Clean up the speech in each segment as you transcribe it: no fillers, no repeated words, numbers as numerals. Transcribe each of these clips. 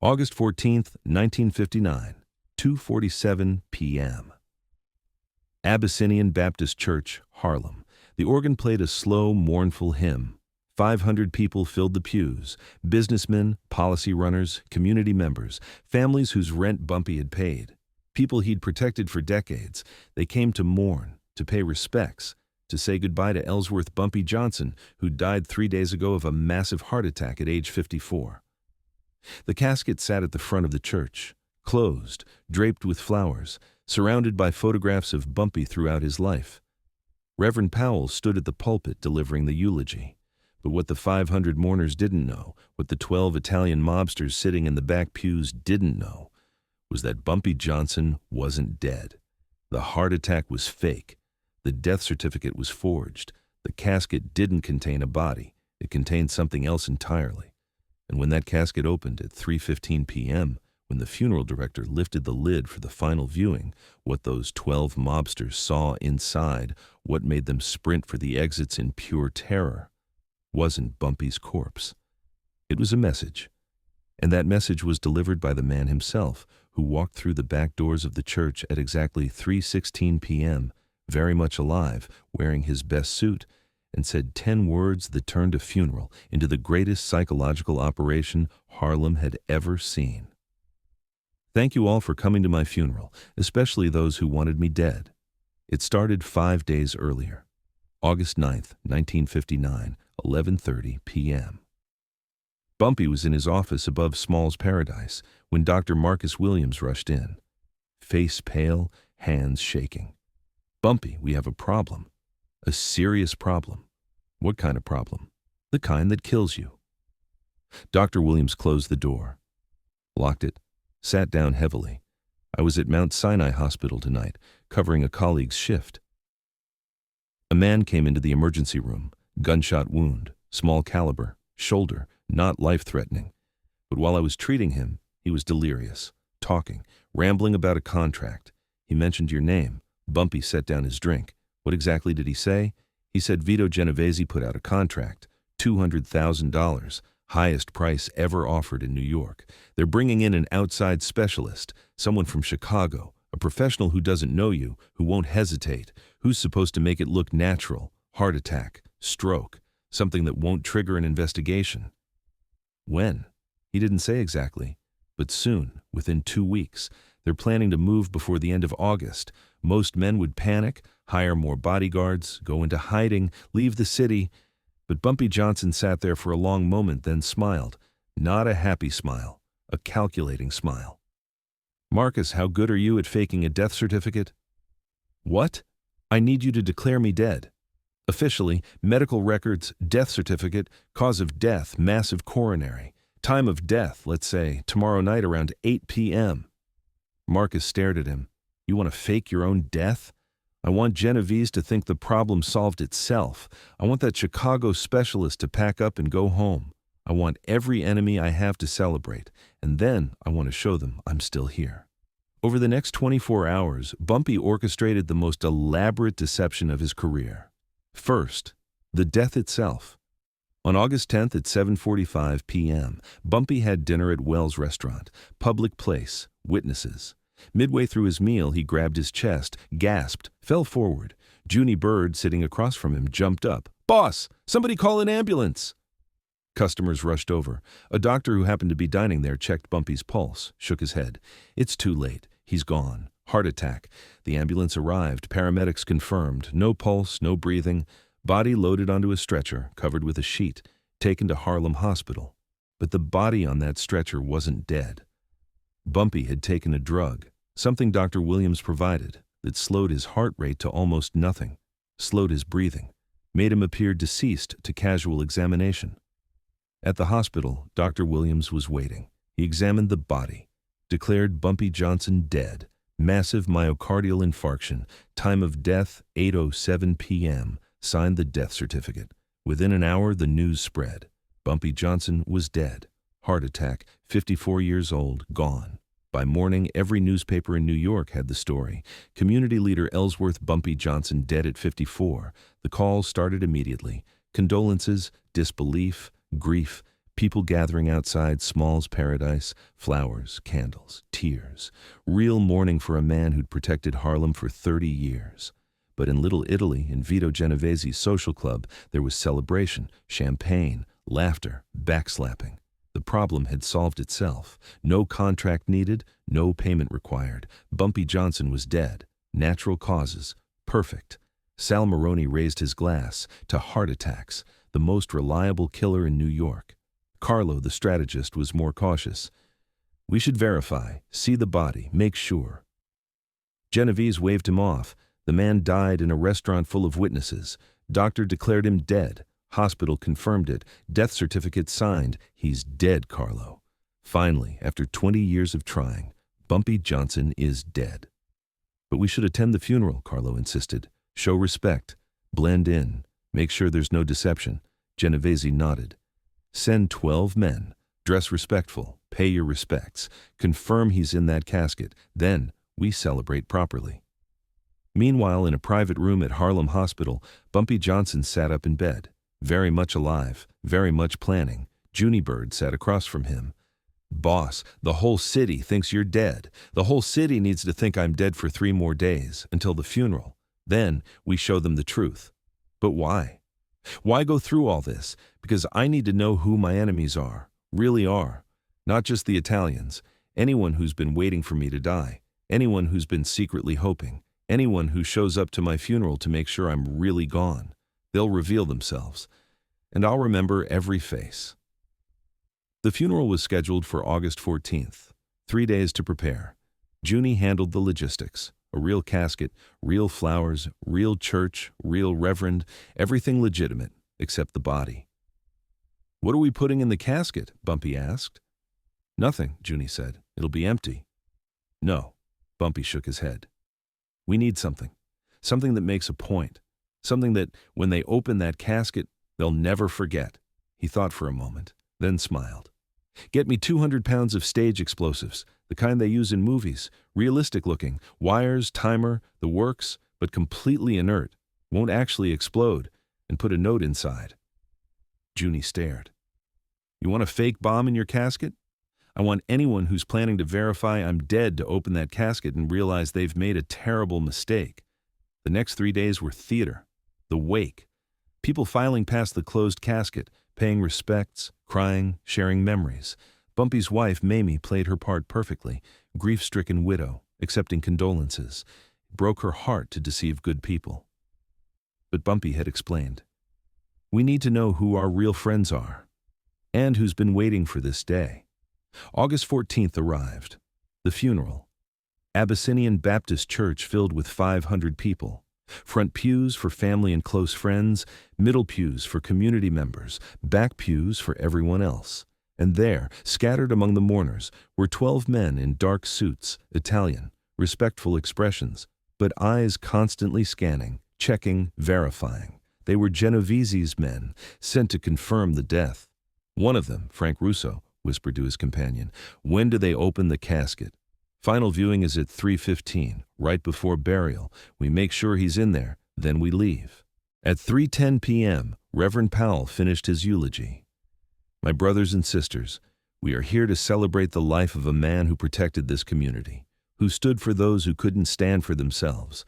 August 14th, 1959, 2:47 p.m. Abyssinian Baptist Church, Harlem. The organ played a slow, mournful hymn. 500 people filled the pews: businessmen, policy runners, community members, families whose rent Bumpy had paid, people he'd protected for decades. They came to mourn, to pay respects, to say goodbye to Ellsworth Bumpy Johnson, who died 3 days ago of a massive heart attack at age 54. The casket sat at the front of the church, closed, draped with flowers, surrounded by photographs of Bumpy throughout his life. Reverend Powell stood at the pulpit delivering the eulogy. But what the 500 mourners didn't know, what the 12 Italian mobsters sitting in the back pews didn't know, was that Bumpy Johnson wasn't dead. The heart attack was fake. The death certificate was forged. The casket didn't contain a body. It contained something else entirely. And when that casket opened at 3:15 p.m., when the funeral director lifted the lid for the final viewing, what those 12 mobsters saw inside, what made them sprint for the exits in pure terror, wasn't Bumpy's corpse. It was a message. And that message was delivered by the man himself, who walked through the back doors of the church at exactly 3:16 p.m., very much alive, wearing his best suit, and said 10 words that turned a funeral into the greatest psychological operation Harlem had ever seen. Thank you all for coming to my funeral, especially those who wanted me dead. It started 5 days earlier, August 9th, 1959, 11:30 p.m. Bumpy was in his office above Small's Paradise when Dr. Marcus Williams rushed in, face pale, hands shaking. "Bumpy, we have a problem. A serious problem." "What kind of problem?" "The kind that kills you." Dr. Williams closed the door, locked it, sat down heavily. I was at Mount Sinai Hospital tonight, covering a colleague's shift. A man came into the emergency room, gunshot wound, small caliber, shoulder, not life-threatening. But while I was treating him, he was delirious, talking, rambling about a contract. He mentioned your name. Bumpy set down his drink. What exactly did he say? He said Vito Genovese put out a contract, $200,000, highest price ever offered in New York. They're bringing in an outside specialist, someone from Chicago, a professional who doesn't know you, who won't hesitate, who's supposed to make it look natural, heart attack, stroke, something that won't trigger an investigation. When? He didn't say exactly, but soon, within 2 weeks. They're planning to move before the end of August. Most men would panic, hire more bodyguards, go into hiding, leave the city. But Bumpy Johnson sat there for a long moment, then smiled. Not a happy smile, a calculating smile. "Marcus, how good are you at faking a death certificate?" "What? I need you to declare me dead. Officially, medical records, death certificate, cause of death, massive coronary. Time of death, let's say, tomorrow night around 8 p.m. Marcus stared at him. "You want to fake your own death? I want Genovese to think the problem solved itself. I want that Chicago specialist to pack up and go home. I want every enemy I have to celebrate, and then I want to show them I'm still here." Over the next 24 hours, Bumpy orchestrated the most elaborate deception of his career. First, the death itself. On August 10th at 7:45 p.m., Bumpy had dinner at Wells Restaurant, public place, witnesses. Midway through his meal, he grabbed his chest, gasped, fell forward. Junie Bird, sitting across from him, jumped up. "Boss, somebody call an ambulance!" Customers rushed over. A doctor who happened to be dining there checked Bumpy's pulse, shook his head. "It's too late. He's gone. Heart attack." The ambulance arrived. Paramedics confirmed. No pulse, no breathing. Body loaded onto a stretcher, covered with a sheet, taken to Harlem Hospital. But the body on that stretcher wasn't dead. Bumpy had taken a drug, something Dr. Williams provided, that slowed his heart rate to almost nothing, slowed his breathing, made him appear deceased to casual examination. At the hospital, Dr. Williams was waiting. He examined the body, declared Bumpy Johnson dead, massive myocardial infarction, time of death 8:07 p.m., signed the death certificate. Within an hour, the news spread. Bumpy Johnson was dead. Heart attack, 54 years old, gone. By morning, every newspaper in New York had the story. Community leader Ellsworth Bumpy Johnson dead at 54. The calls started immediately. Condolences, disbelief, grief, People gathering outside Small's paradise, flowers, candles, tears. Real mourning for a man who'd protected Harlem for 30 years. But in Little Italy, in Vito Genovese's social club, there was celebration, champagne, laughter, backslapping. The problem had solved itself. No contract needed, no payment required. Bumpy Johnson was dead. Natural causes. Perfect. Sal Maroni raised his glass to heart attacks, the most reliable killer in New York. Carlo, the strategist, was more cautious. We should verify, see the body, make sure. Genovese waved him off. The man died in a restaurant full of witnesses. Doctor declared him dead. Hospital confirmed it. Death certificate signed. He's dead, Carlo. Finally, after 20 years of trying, Bumpy Johnson is dead. But we should attend the funeral, Carlo insisted. Show respect. Blend in. Make sure there's no deception. Genovese nodded. Send 12 men. Dress respectful. Pay your respects. Confirm he's in that casket. Then we celebrate properly. Meanwhile, in a private room at Harlem Hospital, Bumpy Johnson sat up in bed. Very much alive. Very much planning. Junie Bird sat across from him. Boss, the whole city thinks you're dead. The whole city needs to think I'm dead for 3 more days, until the funeral. Then we show them the truth. But why? Why go through all this? Because I need to know who my enemies are, really are. Not just the Italians. Anyone who's been waiting for me to die. Anyone who's been secretly hoping. Anyone who shows up to my funeral to make sure I'm really gone. They'll reveal themselves. And I'll remember every face. The funeral was scheduled for August 14th. 3 days to prepare. Junie handled the logistics. A real casket, real flowers, real church, real reverend, everything legitimate, except the body. What are we putting in the casket? Bumpy asked. Nothing, Junie said. It'll be empty. No, Bumpy shook his head. We need something. Something that makes a point. Something that, when they open that casket, they'll never forget. He thought for a moment, then smiled. Get me 200 pounds of stage explosives, the kind they use in movies, realistic looking, wires, timer, the works, but completely inert, won't actually explode, and put a note inside. Junie stared. You want a fake bomb in your casket? I want anyone who's planning to verify I'm dead to open that casket and realize they've made a terrible mistake. The next 3 days were theater. The wake. People filing past the closed casket, paying respects, crying, sharing memories. Bumpy's wife, Mamie, played her part perfectly, grief-stricken widow, accepting condolences. It broke her heart to deceive good people. But Bumpy had explained. We need to know who our real friends are, and who's been waiting for this day. August 14th arrived. The funeral. Abyssinian Baptist Church filled with 500 people. Front pews for family and close friends, middle pews for community members, back pews for everyone else. And there, scattered among the mourners, were 12 men in dark suits, Italian, respectful expressions, but eyes constantly scanning, checking, verifying. They were Genovese's men, sent to confirm the death. One of them, Frank Russo, whispered to his companion, when do they open the casket? Final viewing is at 3:15, right before burial. We make sure he's in there, then we leave. At 3:10 p.m., Reverend Powell finished his eulogy. My brothers and sisters, we are here to celebrate the life of a man who protected this community, who stood for those who couldn't stand for themselves.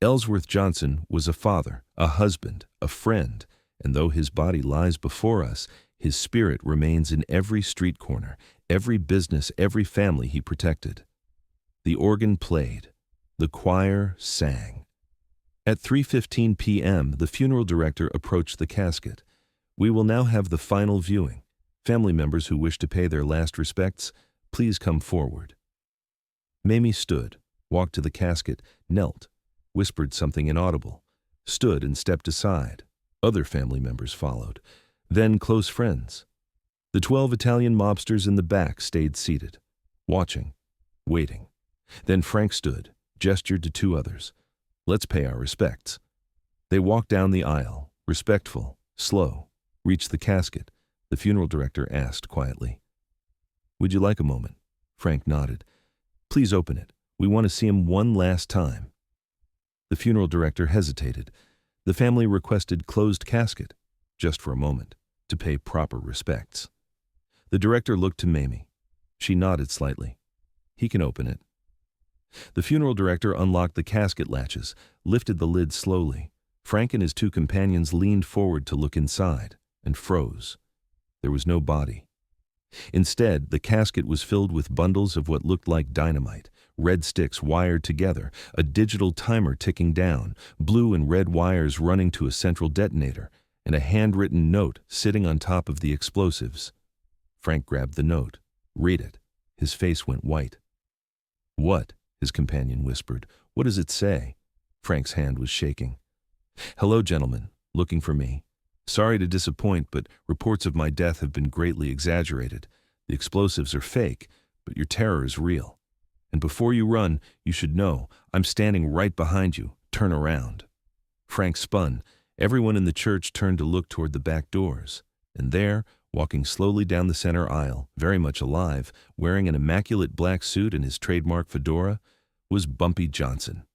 Ellsworth Johnson was a father, a husband, a friend, and though his body lies before us, his spirit remains in every street corner, every business, every family he protected. The organ played. The choir sang. At 3:15 p.m., the funeral director approached the casket. We will now have the final viewing. Family members who wish to pay their last respects, please come forward. Mamie stood, walked to the casket, knelt, whispered something inaudible, stood and stepped aside. Other family members followed. Then close friends. The 12 Italian mobsters in the back stayed seated, watching, waiting. Then Frank stood, gestured to 2 others. Let's pay our respects. They walked down the aisle, respectful, slow, reached the casket. The funeral director asked quietly. Would you like a moment? Frank nodded. Please open it. We want to see him one last time. The funeral director hesitated. The family requested closed casket, just for a moment, to pay proper respects. The director looked to Mamie. She nodded slightly. He can open it. The funeral director unlocked the casket latches, lifted the lid slowly. Frank and his two companions leaned forward to look inside, and froze. There was no body. Instead, the casket was filled with bundles of what looked like dynamite, red sticks wired together, a digital timer ticking down, blue and red wires running to a central detonator, and a handwritten note sitting on top of the explosives. Frank grabbed the note. Read it. His face went white. "What?" his companion whispered. "What does it say?" Frank's hand was shaking. "Hello, gentlemen. Looking for me. Sorry to disappoint, but reports of my death have been greatly exaggerated. The explosives are fake, but your terror is real. And before you run, you should know, I'm standing right behind you. Turn around." Frank spun. Everyone in the church turned to look toward the back doors. And there, walking slowly down the center aisle, very much alive, wearing an immaculate black suit and his trademark fedora, was Bumpy Johnson.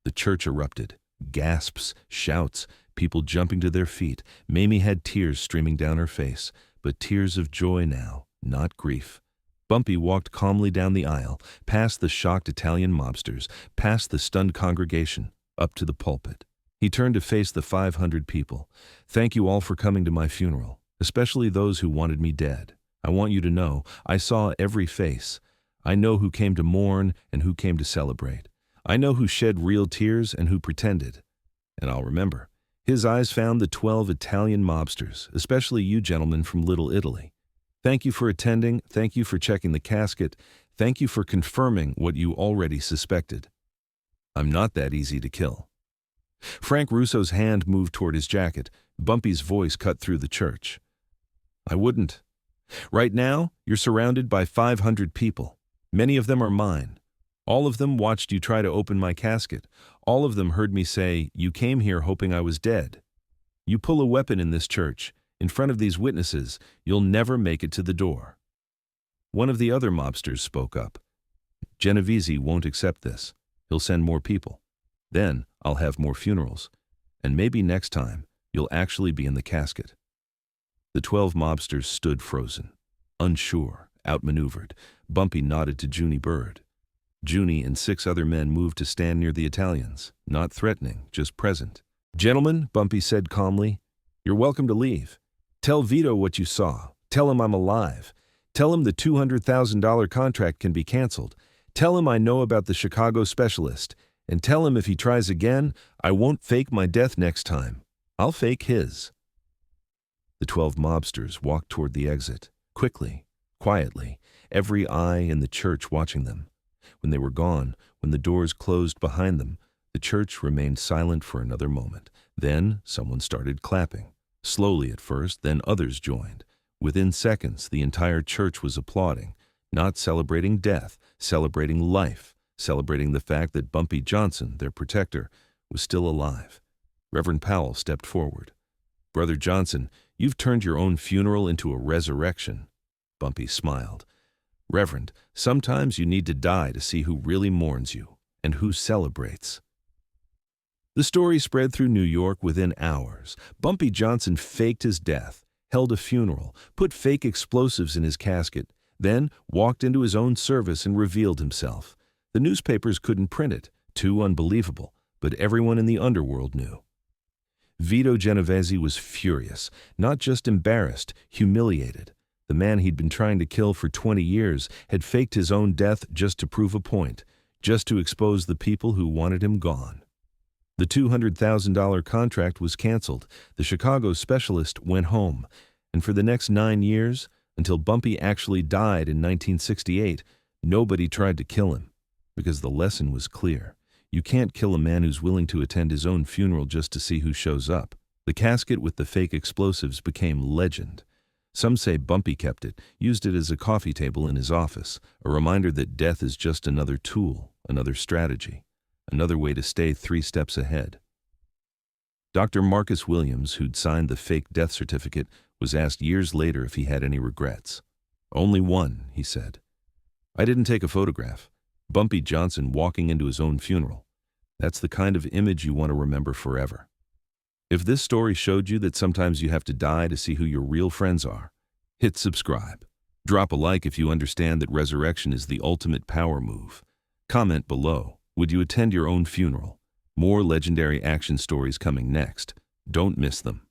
The church erupted. Gasps, shouts, people jumping to their feet. Mamie had tears streaming down her face, but tears of joy now, not grief. Bumpy walked calmly down the aisle, past the shocked Italian mobsters, past the stunned congregation, up to the pulpit. He turned to face the 500 people. "Thank you all for coming to my funeral, especially those who wanted me dead. I want you to know, I saw every face. I know who came to mourn and who came to celebrate. I know who shed real tears and who pretended. And I'll remember. His eyes found the 12 Italian mobsters, especially you gentlemen from Little Italy. Thank you for attending, thank you for checking the casket, thank you for confirming what you already suspected. I'm not that easy to kill." Frank Russo's hand moved toward his jacket. Bumpy's voice cut through the church. "I wouldn't. Right now, you're surrounded by 500 people. Many of them are mine. All of them watched you try to open my casket. All of them heard me say, 'You came here hoping I was dead.' You pull a weapon in this church, in front of these witnesses, you'll never make it to the door." One of the other mobsters spoke up. "Genovese won't accept this. He'll send more people. Then I'll have more funerals. And maybe next time, you'll actually be in the casket." The 12 mobsters stood frozen, unsure, outmaneuvered. Bumpy nodded to Junie Bird. Junie and 6 other men moved to stand near the Italians, not threatening, just present. "Gentlemen," Bumpy said calmly, "you're welcome to leave. Tell Vito what you saw. Tell him I'm alive. Tell him the $200,000 contract can be canceled. Tell him I know about the Chicago specialist. And tell him if he tries again, I won't fake my death next time. I'll fake his." The 12 mobsters walked toward the exit, quickly, quietly, every eye in the church watching them. When they were gone, when the doors closed behind them, the church remained silent for another moment. Then someone started clapping. Slowly at first, then others joined. Within seconds, the entire church was applauding, not celebrating death, celebrating life, celebrating the fact that Bumpy Johnson, their protector, was still alive. Reverend Powell stepped forward. "Brother Johnson, you've turned your own funeral into a resurrection." Bumpy smiled. "Reverend, sometimes you need to die to see who really mourns you and who celebrates." The story spread through New York within hours. Bumpy Johnson faked his death, held a funeral, put fake explosives in his casket, then walked into his own service and revealed himself. The newspapers couldn't print it, too unbelievable, but everyone in the underworld knew. Vito Genovese was furious, not just embarrassed, humiliated. The man he'd been trying to kill for 20 years had faked his own death just to prove a point, just to expose the people who wanted him gone. The $200,000 contract was canceled. The Chicago specialist went home. And for the next 9 years, until Bumpy actually died in 1968, nobody tried to kill him. Because the lesson was clear. You can't kill a man who's willing to attend his own funeral just to see who shows up. The casket with the fake explosives became legend. Some say Bumpy kept it, used it as a coffee table in his office, a reminder that death is just another tool, another strategy, another way to stay 3 steps ahead. Dr. Marcus Williams, who'd signed the fake death certificate, was asked years later if he had any regrets. "Only one," he said. "I didn't take a photograph. Bumpy Johnson walking into his own funeral. That's the kind of image you want to remember forever." If this story showed you that sometimes you have to die to see who your real friends are, hit subscribe. Drop a like if you understand that resurrection is the ultimate power move. Comment below, would you attend your own funeral? More legendary action stories coming next. Don't miss them.